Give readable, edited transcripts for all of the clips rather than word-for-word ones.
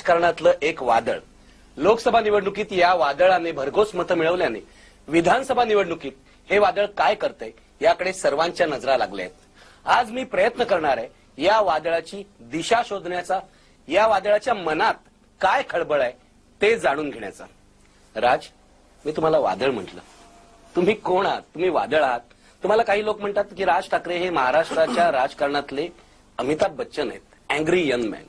राजकारणातलं एक वादळ. लोकसभा निवडणुकीत या वादळाने भरघोस मतं मिळवल्याने विधानसभा निवडणुकीत हे वादळ काय करतंय याकडे सर्वांच्या नजरा लागल्या आहेत. आज मी प्रयत्न करणार आहे या वादळाची दिशा शोधण्याचा, या वादळाच्या मनात काय खळबळ आहे ते जाणून घेण्याचा. राज, मी तुम्हाला वादळ म्हटलं, तुम्ही कोण आहात? तुम्ही वादळ आहात. तुम्हाला काही लोक म्हणतात की राज ठाकरे हे महाराष्ट्राच्या राजकारणातले अमिताभ बच्चन आहेत, अँग्री यंग मॅन.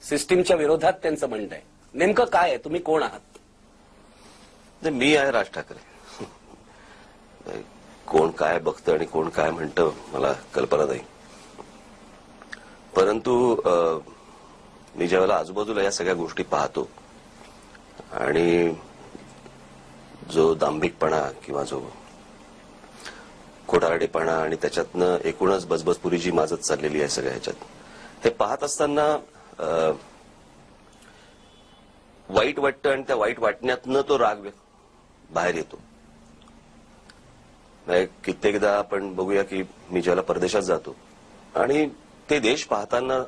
सिस्टीमच्या विरोधात त्यांचं म्हणणं आहे. नेमकं काय आहे? तुम्ही कोण आहात? मी आहे राज ठाकरे. कोण काय बघतं आणि कोण काय म्हणतं मला कल्पना नाही. परंतु मी ज्यावेळेला आजूबाजूला या सगळ्या गोष्टी पाहतो आणि जो दांभिकपणा किंवा जो खोटारडेपणा आणि त्याच्यातनं एकूणच बजबजपुरी जी माजत चाललेली आहे सगळ्या ह्याच्यात, हे पाहत असताना वाईट वाटतं आणि त्या वाईट वाटण्यातनं तो राग बाहेर येतो. कित्येकदा आपण बघूया की मी ज्याला परदेशात जातो आणि ते देश पाहताना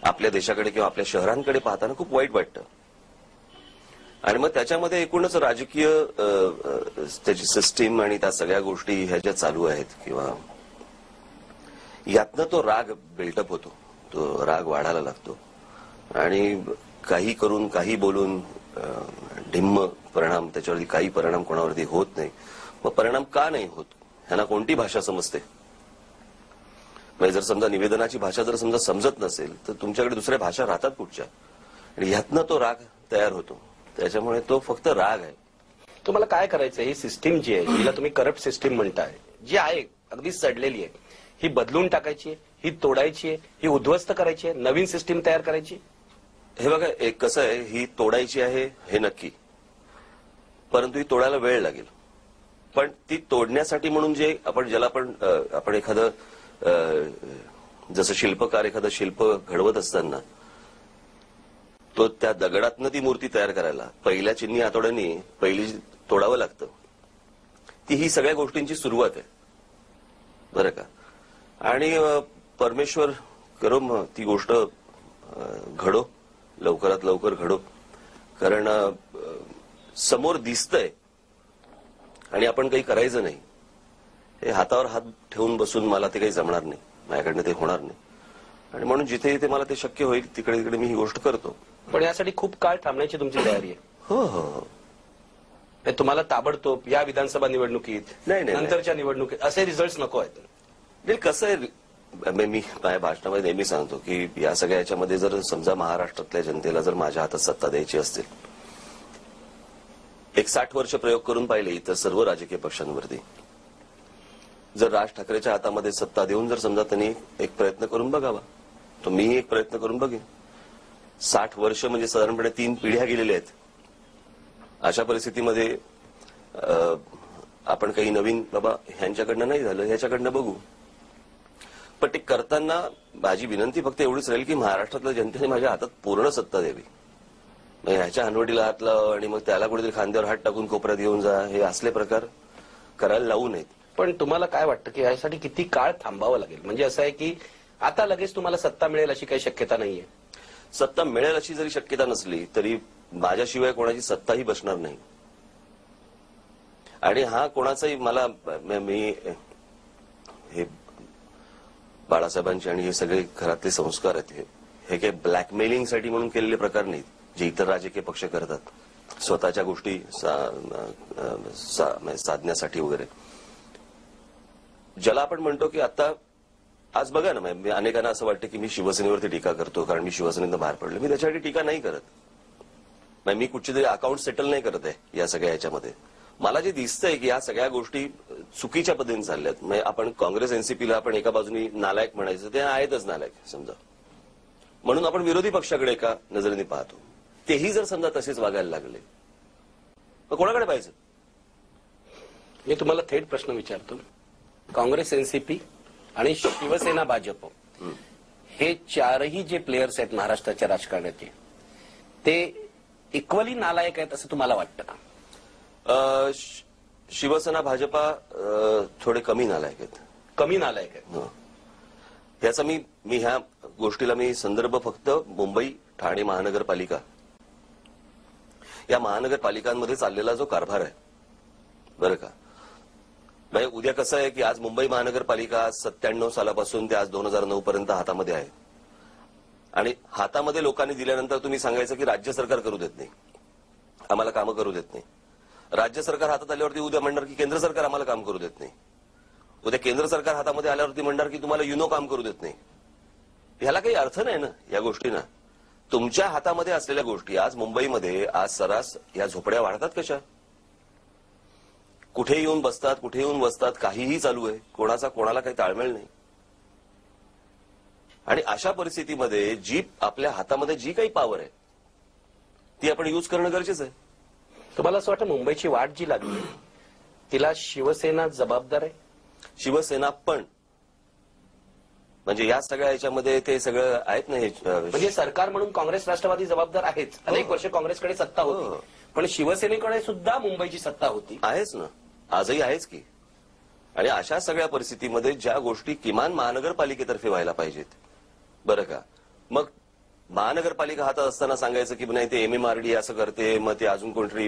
आपल्या देशाकडे किंवा आपल्या शहरांकडे पाहताना खूप वाईट वाटतं. आणि मग त्याच्यामध्ये एकूणच राजकीय त्याची सिस्टीम आणि त्या सगळ्या गोष्टी ह्या ज्या चालू आहेत किंवा यातनं तो राग बिल्टअप होतो, तो राग वाढायला लागतो आणि काही करून काही बोलून ढिम्म परिणाम, त्याच्यावरती काही परिणाम कोणावरती होत नाही. मग परिणाम का नाही होत? ह्यांना कोणती भाषा समजते? म्हणजे जर समजा निवेदनाची भाषा जर समजा समजत नसेल तर तुमच्याकडे दुसऱ्या भाषा राहतात कुठच्या, आणि ह्यातनं तो राग तयार होतो. त्याच्यामुळे तो फक्त राग आहे. तुम्हाला काय करायचं? ही सिस्टीम जी आहे, जिला तुम्ही करप्ट सिस्टीम म्हणताय, जी आहे अगदी सडलेली आहे, ही बदलून टाकायची आहे, ही तोडायची आहे, ही उद्ध्वस्त करायची आहे, नवीन सिस्टीम तयार करायची? हे बघा, एक कसं आहे, ही तोडायची आहे हे नक्की, परंतु ही तोडायला वेळ लागेल. पण ती तोडण्यासाठी म्हणून जे ज्याला आपण एखादं जसं शिल्पकार एखादं शिल्प घडवत असताना तो त्या दगडातनं ती मूर्ती तयार करायला पहिल्या चिन्नी हातोड्यांनी पहिली तोडावं लागतं. ती ही सगळ्या गोष्टींची सुरुवात आहे, बरं का. आणि परमेश्वर करो मग ती गोष्ट घडो, लवकरात लवकर घडो. कारण समोर दिसतंय आणि आपण काही करायचं नाही. हे हातावर हात ठेवून बसून मला ते काही जमणार नाही, माझ्याकडनं ते होणार नाही. आणि म्हणून जिथे जिथे मला ते शक्य होईल तिकडे तिकडे मी ही गोष्ट करतो. पण यासाठी खूप काळ थांबण्याची तुमची तयारी आहे? हो हो. तुम्हाला ताबडतोब या विधानसभा निवडणुकीत, नाही नंतरच्या निवडणुकीत असे रिझल्ट नको आहेत? कसं आहे, मी माझ्या भाषणामध्ये नेहमी सांगतो की या सगळ्या याच्यामध्ये जर समजा महाराष्ट्रातल्या जनतेला जर माझ्या हातात सत्ता द्यायची असतील, एक 60 वर्ष प्रयोग करून पाहिले इतर सर्व राजकीय पक्षांवरती, जर राज ठाकरेच्या हातामध्ये सत्ता देऊन जर समजा त्यांनी एक प्रयत्न करून बघावा, तो मी एक प्रयत्न करून बघेन. 60 वर्ष म्हणजे साधारणपणे 3 पिढ्या गेलेल्या आहेत. अशा परिस्थितीमध्ये आपण काही नवीन बाबा ह्यांच्याकडनं नाही झालं ह्याच्याकडनं बघू. पण ते करताना माझी विनंती फक्त एवढीच राहील की महाराष्ट्रातल्या जनतेने माझ्या हातात पूर्ण सत्ता द्यावी. ह्याच्या हनवटीला हात लाव आणि मग त्याला कुठेतरी खांद्यावर हात टाकून कोपऱ्यात घेऊन जा, हे असले प्रकार करायला लावू नयेत. पण तुम्हाला काय वाटतं की यासाठी किती काळ थांबावं लागेल? म्हणजे असं आहे की आता लगेच तुम्हाला सत्ता मिळेल अशी काही शक्यता नाहीये? सत्ता मिळेल अशी जरी शक्यता नसली तरी माझ्याशिवाय कोणाची सत्ताही बसणार नाही. आणि हा कोणाचाही मला मी हे बाळासाहेबांचे आणि हे सगळे घरातले संस्कार आहेत, हे काही ब्लॅकमेलिंगसाठी म्हणून केलेले प्रकार नाहीत जे इतर राजकीय पक्ष करतात स्वतःच्या गोष्टी साधण्यासाठी वगैरे. ज्याला आपण म्हणतो की आता आज बघा ना, अनेकांना असं वाटतं की मी शिवसेनेवरती टीका करतो कारण मी शिवसेनेतनं बाहेर पडलो. मी त्याच्यासाठी टीका नाही करत. मी कुठची तरी अकाउंट सेटल नाही करत आहे या सगळ्या याच्यामध्ये. मला जे दिसतंय की या सगळ्या गोष्टी चुकीच्या पद्धतीने चालल्यात. म्हणजे आपण काँग्रेस एनसीपीला आपण एका बाजूनी नालायक म्हणायचं, ते आहेतच नालायक समजा, म्हणून आपण विरोधी पक्षाकडे एका नजरेने पाहतो. तेही जर समजा तसेच वागायला लागले तर कोणाकडे पाहिजे? मी तुम्हाला थेट प्रश्न विचारतो. काँग्रेस एनसीपी आणि शिवसेना भाजप हे चारही जे प्लेयर्स आहेत महाराष्ट्राच्या राजकारणाचे, ते इक्वली नालायक आहेत असं तुम्हाला वाटतं का? शिवसेना भाजपा थोडे कमी नालायक आहेत. कमी नालायक आहेत? ह्याचा मी ह्या गोष्टीला मी संदर्भ फक्त मुंबई ठाणे महानगरपालिका या महानगरपालिकांमध्ये चाललेला जो कारभार आहे बरं का, म्हणजे उद्या कसं आहे की आज मुंबई महानगरपालिका 97 सालापासून ते आज 2009 पर्यंत हातामध्ये आहे आणि हातामध्ये लोकांनी दिल्यानंतर तुम्ही सांगायचं की राज्य सरकार करू देत नाही, आम्हाला कामं करू देत नाही. राज्य सरकार हातात आल्यावरती उद्या म्हणणार की केंद्र सरकार आम्हाला काम करू देत नाही. उद्या केंद्र सरकार हातामध्ये आल्यावरती म्हणणार की तुम्हाला युनो काम करू देत नाही. ह्याला काही अर्थ नाही ना या गोष्टींना. तुमच्या हातामध्ये असलेल्या गोष्टी आज मुंबईमध्ये आज सरास या झोपड्या वाढतात कशा, कुठे येऊन बसतात, कुठे येऊन बसतात, काहीही चालू आहे, कोणाचा कोणाला काही ताळमेळ नाही. आणि अशा परिस्थितीमध्ये जी आपल्या हातामध्ये जी काही पॉवर आहे ती आपण यूज करणं गरजेचं आहे. तुम्हाला असं वाटतं मुंबईची वाट जी लागली तिला शिवसेना जबाबदार आहे? शिवसेना पण म्हणजे या सगळ्या याच्यामध्ये ते सगळं आहेत ना हे म्हणजे सरकार म्हणून काँग्रेस राष्ट्रवादी जबाबदार आहेच. अनेक वर्ष काँग्रेसकडे सत्ता होती, पण शिवसेनेकडे सुद्धा मुंबईची सत्ता होती. आहेच ना, आजही आहेच की. आणि अशा सगळ्या परिस्थितीमध्ये ज्या गोष्टी किमान महानगरपालिकेतर्फे व्हायला पाहिजेत बरं का, मग महानगरपालिका हातात असताना सांगायचं की नाही ते MMRD असं करते, मग ते अजून कोणतरी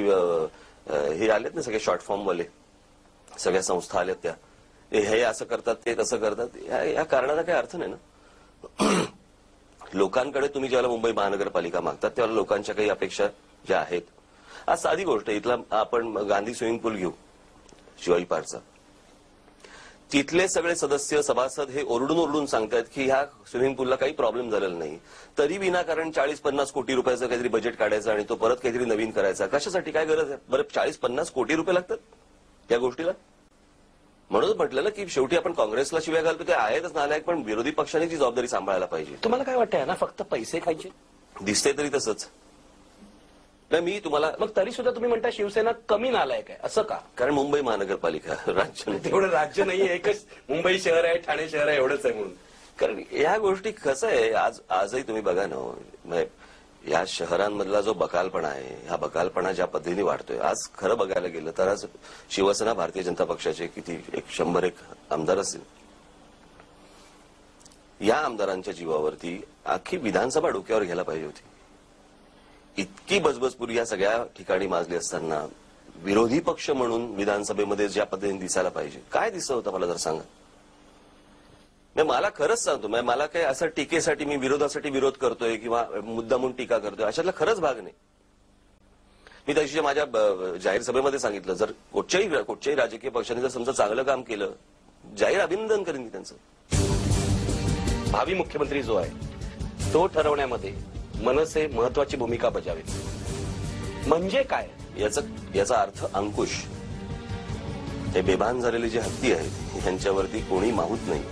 हे आलेत ना सगळे शॉर्ट फॉर्म वाले सगळ्या संस्था आल्यात त्या हे असं करतात ते तसं करतात, या कारणाचा काही अर्थ नाही ना. लोकांकडे तुम्ही ज्यावेळेला मुंबई महानगरपालिका मागतात त्यावेळेला लोकांच्या काही अपेक्षा ज्या आहेत. आज साधी गोष्ट इथला आपण गांधी स्विमिंग पूल घेऊ शिवाजी पार्कचा, तिथले सगळे सदस्य सभासद हे ओरडून ओरडून सांगतात की ह्या स्विमिंग पूलला काही प्रॉब्लेम झालेला नाही, तरी विनाकारण 40-50 कोटी रुपयाचं काहीतरी बजेट काढायचं आणि तो परत काहीतरी नवीन करायचा. कशासाठी, काय गरज आहे बरं? 40-50 कोटी रुपये लागतात या गोष्टीला. म्हणून म्हटलं ना की शेवटी आपण काँग्रेसला शिव्या घालतो ते आहेतच नालायक, पण विरोधी पक्षाने जी जबाबदारी सांभाळायला पाहिजे. तुम्हाला काय वाटतंय ना फक्त पैसे खायचे दिसते तरी तसंच नाही. मी तुम्हाला मग तरी सुद्धा तुम्ही म्हणता शिवसेना कमी नालायक आहे असं का? कारण मुंबई महानगरपालिका राज्य नाही. तेवढं राज्य नाही, एकच मुंबई शहर आहे, ठाणे शहर आहे, एवढंच आहे म्हणून. कारण या गोष्टी कसं आहे आजही तुम्ही बघा ना, म्हणजे या शहरांमधला जो बकालपणा आहे, हा बकालपणा ज्या पद्धतीने वाढतोय, आज खरं बघायला गेलं तर आज शिवसेना भारतीय जनता पक्षाचे किती 100 आमदार असतील. या आमदारांच्या जीवावरती अख्खी विधानसभा डोक्यावर घ्यायला पाहिजे होती. इतकी बजबजपुरी या सगळ्या ठिकाणी माजली असताना विरोधी पक्ष म्हणून विधानसभेमध्ये ज्या पद्धतीने दिसायला पाहिजे, काय दिसत होतं मला जर सांगा. मला खरंच सांगतो, मला काही असं टीकेसाठी मी विरोधासाठी विरोध करतोय किंवा मुद्दामून टीका करतोय अशातला खरंच भाग नाही. मी त्या दिवशी माझ्या जाहीर सभेमध्ये सांगितलं, जर कुठच्याही राजकीय पक्षाने जर समजा चांगलं काम केलं, जाहीर अभिनंदन करेन मी त्यांचं. भावी मुख्यमंत्री जो आहे तो ठरवण्यामध्ये मनसे महत्वाची भूमिका बजावेल. म्हणजे काय याचा अर्थ अंकुश, हे बेभान झालेले जे हत्ती आहेत यांच्यावरती कोणी माहूत नाही.